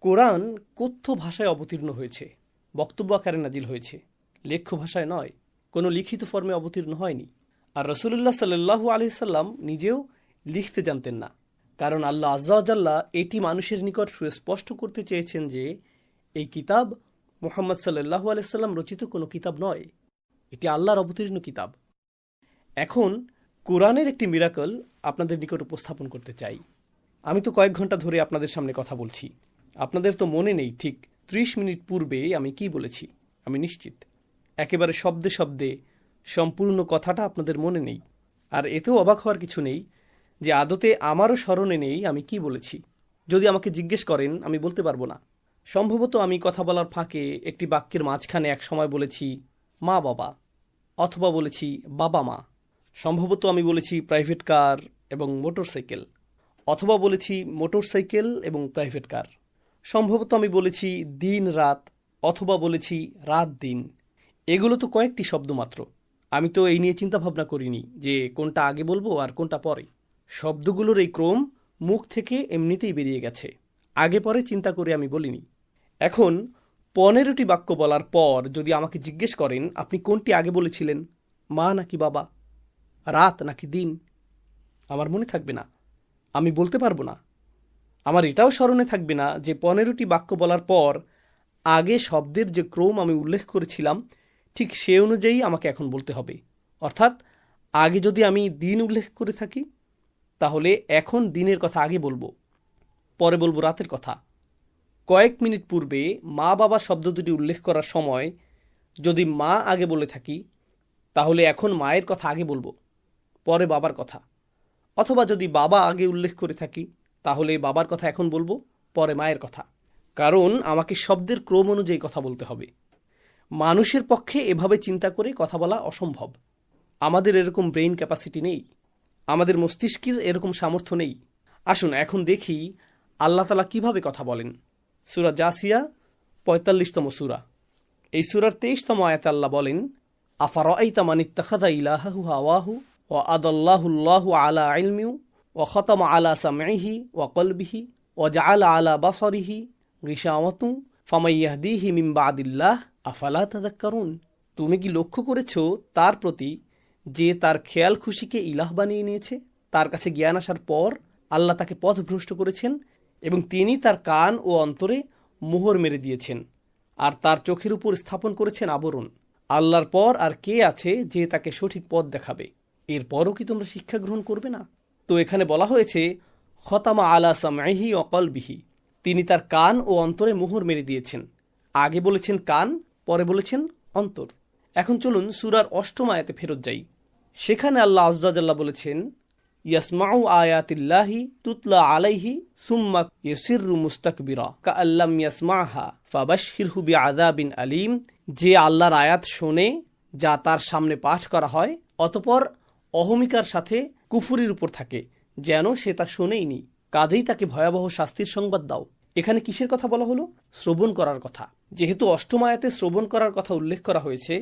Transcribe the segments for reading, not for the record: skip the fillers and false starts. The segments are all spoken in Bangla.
কোরআন কথ্য ভাষায় অবতীর্ণ হয়েছে, বক্তব্য আকারে নাজিল হয়েছে, লেখ্য ভাষায় নয়, কোনো লিখিত ফর্মে অবতীর্ণ হয়নি। আর রাসূলুল্লাহ সাল্লাল্লাহু আলাইহি সাল্লাম নিজেও লিখতে জানতেন না, কারণ আল্লাহ আযজা ওয়া জাল্লা এটি মানুষের নিকট সুস্পষ্ট করতে চেয়েছেন যে এই কিতাব মুহাম্মদ সাল্লাল্লাহু আলাইহি সাল্লাম রচিত কোনো কিতাব নয়, এটি আল্লাহর অবতীর্ণ কিতাব। এখন কোরআনের একটি মিরাকল আপনাদের নিকট উপস্থাপন করতে চাই। আমি তো কয়েক ঘন্টা ধরে আপনাদের সামনে কথা বলছি, আপনাদের তো মনে নেই ঠিক ৩০ মিনিট পূর্বে আমি কি বলেছি। আমি নিশ্চিত একেবারে শব্দে শব্দে সম্পূর্ণ কথাটা আপনাদের মনে নেই। আর এতেও অবাক হওয়ার কিছু নেই যে আদতে আমারও স্মরণে নেই আমি কি বলেছি। যদি আমাকে জিজ্ঞেস করেন আমি বলতে পারবো না। সম্ভবত আমি কথা বলার ফাঁকে একটি বাক্যের মাঝখানে এক সময় বলেছি মা বাবা, অথবা বলেছি বাবা মা। সম্ভবত আমি বলেছি প্রাইভেট কার এবং মোটরসাইকেল, অথবা বলেছি মোটরসাইকেল এবং প্রাইভেট কার। সম্ভবত আমি বলেছি দিন রাত, অথবা বলেছি রাত দিন। এগুলো তো কয়েকটি শব্দ মাত্র। আমি তো এই নিয়ে চিন্তা ভাবনা করিনি যে কোনটা আগে বলবো আর কোনটা পরে। শব্দগুলোর এই ক্রম মুখ থেকে এমনিতেই বেরিয়ে গেছে, আগে পরে চিন্তা করে আমি বলিনি। এখন ১৫টি বাক্য বলার পর যদি আমাকে জিজ্ঞেস করেন আপনি কোনটি আগে বলেছিলেন, মা নাকি বাবা, রাত নাকি দিন, আমার মনে থাকবে না, আমি বলতে পারবো না। আমার এটাও স্মরণে থাকবে না যে ১৫টি বাক্য বলার পর আগে শব্দের যে ক্রম আমি উল্লেখ করেছিলাম ঠিক সে অনুযায়ী আমাকে এখন বলতে হবে। অর্থাৎ আগে যদি আমি দিন উল্লেখ করে থাকি তাহলে এখন দিনের কথা আগে বলবো, পরে বলবো রাতের কথা। কয়েক মিনিট পূর্বে মা বাবা শব্দ দুটি উল্লেখ করার সময় যদি মা আগে বলে থাকি তাহলে এখন মায়ের কথা আগে বলবো, পরে বাবার কথা। অথবা যদি বাবা আগে উল্লেখ করে থাকি তাহলে বাবার কথা এখন বলবো, পরে মায়ের কথা। কারণ আমাকে শব্দের ক্রম অনুযায়ী কথা বলতে হবে। মানুষের পক্ষে এভাবে চিন্তা করে কথা বলা অসম্ভব। আমাদের এরকম ব্রেইন ক্যাপাসিটি নেই, আমাদের মস্তিষ্কের এরকম সামর্থ্য নেই। আসুন এখন দেখি আল্লাহ তাআলা কিভাবে কথা বলেন। সূরা জাসিয়া ৪৫তম সূরা, এই সূরার ২৩তম আয়াতে আল্লাহ বলেন, আফারাআইতা মান ইত্তাখাযা ইলাহাহু হাওয়াহু ওয়া আদাল্লাহুল্লাহু আলা ইলমি ওয়া খাতামা আলা সামঈহি ওয়া কলবিহি ওয়া জাআলা আলা বাসারিহি গিশাওয়াতুন ফামান ইয়াহদিহি মিন বাদিল্লাহ আফালা তাযাক্কারুন। তুমি কি লক্ষ্য করেছ তার প্রতি যে তার খেয়াল খুশিকে ইলাহ বানিয়ে নিয়েছে? তার কাছে জ্ঞান আসার পর আল্লাহ তাকে পথভ্রষ্ট করেছেন এবং তিনি তার কান ও অন্তরে মোহর মেরে দিয়েছেন আর তার চোখের উপর স্থাপন করেছেন আবরণ। আল্লাহর পর আর কে আছে যে তাকে সঠিক পথ দেখাবে? এরপরও কি তোমরা শিক্ষা গ্রহণ করবে না? তো এখানে বলা হয়েছে খতামা আলা সামঈহি ওয়া কলবিহি, তিনি তার কান ও অন্তরে মোহর মেরে দিয়েছেন। আগে বলেছেন কান, পরে বলেছেন অন্তর। এখন চলুন সূরার ৮ম আয়াতে ফেরত যাই। সেখানে আল্লাহ আযজা ওয়া জাল্লা বলেছেন, ইয়াসমাউ আয়াতিল্লাহি তুতলা আলাইহি সুম্মা ইয়াসিররু মুস্তাকবিরা কাআল্লাম ইয়াসমাহা ফাবাশশিরহু বিআযাবিন আলীম। যে আল্লাহর আয়াত শোনে যা তার সামনে পাঠ করা হয়, অতঃপর অহমিকার সাথে কুফরির উপর থাকে যেন সে তা শোনেইনি, কাজেই তাকে ভয়াবহ শাস্তির সংবাদ দাও। এখানে কিসের কথা বলা হলো? শ্রবণ করার কথা। যেহেতু ৮ম আয়াতে শ্রবণ করার কথা উল্লেখ করা হয়েছে,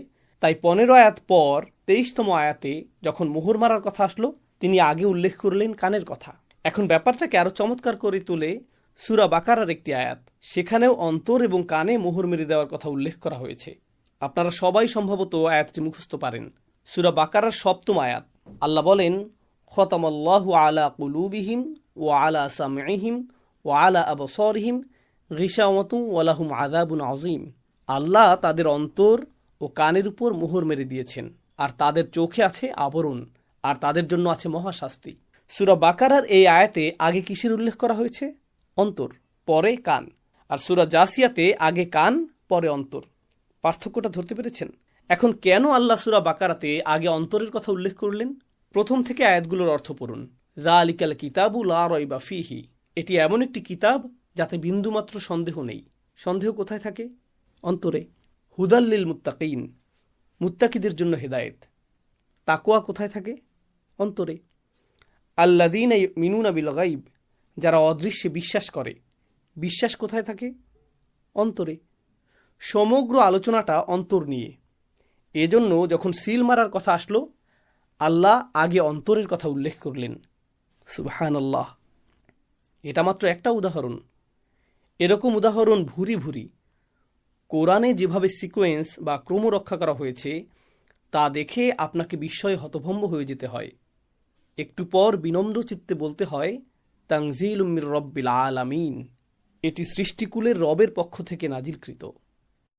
তাই ১৫ আয়াত পর ২৩তম আয়াতে যখন মোহর মারার কথা আসলো তিনি আগে উল্লেখ করলেন কানের কথা। এখন ব্যাপারটাকে আরো চমৎকার করে তোলে সূরা বাকারার একটি আয়াত। সেখানেও অন্তর এবং কানে মোহর মেরে দেওয়ার কথা উল্লেখ করা হয়েছে। আপনারা সবাই সম্ভবত আয়াতটি মুখস্থ পারেন। সূরা বাকারার ৭ম আয়াত, আল্লাহ বলেন, খতামাল্লাহু আলা কুলুবিহিম ওয়া আলা সামঈহিম ওয়া আলা আবসারিহিম গিশাওয়াতুন ওয়া লাহুম আযাবুন আযীম। আল্লাহ তাদের অন্তর ও কানের উপর মোহর মেরে দিয়েছেন আর তাদের চোখে আছে আবরণ আর তাদের জন্য আছে মহাশাস্তি। সূরা বাকারার এই আয়াতে আগে কিসের উল্লেখ করা হয়েছে? অন্তর, পরে কান। আর সূরা জাসিয়াতে আগে কান, পরে অন্তর। পার্থক্যটা ধরতে পেরেছেন? এখন কেন আল্লাহ সূরা বাকারাতে আগে অন্তরের কথা উল্লেখ করলেন? প্রথম থেকে আয়াতগুলোর অর্থ পড়ুন। যালিকাল কিতাবু লা রাইবা ফীহি, এটি এমন একটি কিতাব যাতে বিন্দুমাত্র সন্দেহ নেই। সন্দেহ কোথায় থাকে? অন্তরে। হুদাল লিল মুত্তাকিন, মুত্তাকিদের জন্য হেদায়েত। তাকওয়া কোথায় থাকে? অন্তরে। আল্লাযীনা ইউমিনুনা বিল গায়ব, যারা অদৃশ্যে বিশ্বাস করে। বিশ্বাস কোথায় থাকে? অন্তরে। সমগ্র আলোচনাটা অন্তর নিয়ে। এজন্য যখন সিল মারার কথা আসলো আল্লাহ আগে অন্তরের কথা উল্লেখ করলেন। সুবহানাল্লাহ। এটা মাত্র একটা উদাহরণ। এরকম উদাহরণ ভুরি ভুরি। কোরআনে যেভাবে সিকোয়েন্স বা ক্রম রক্ষা করা হয়েছে তা দেখে আপনাকে বিস্ময়ে হতভম্ব হয়ে যেতে হয়। একটু পর বিনম্র চিত্তে বলতে হয়, তানজিলুম মির রব্বিল আলামিন, এটি সৃষ্টিকুলের রবের পক্ষ থেকে নাজিলকৃত।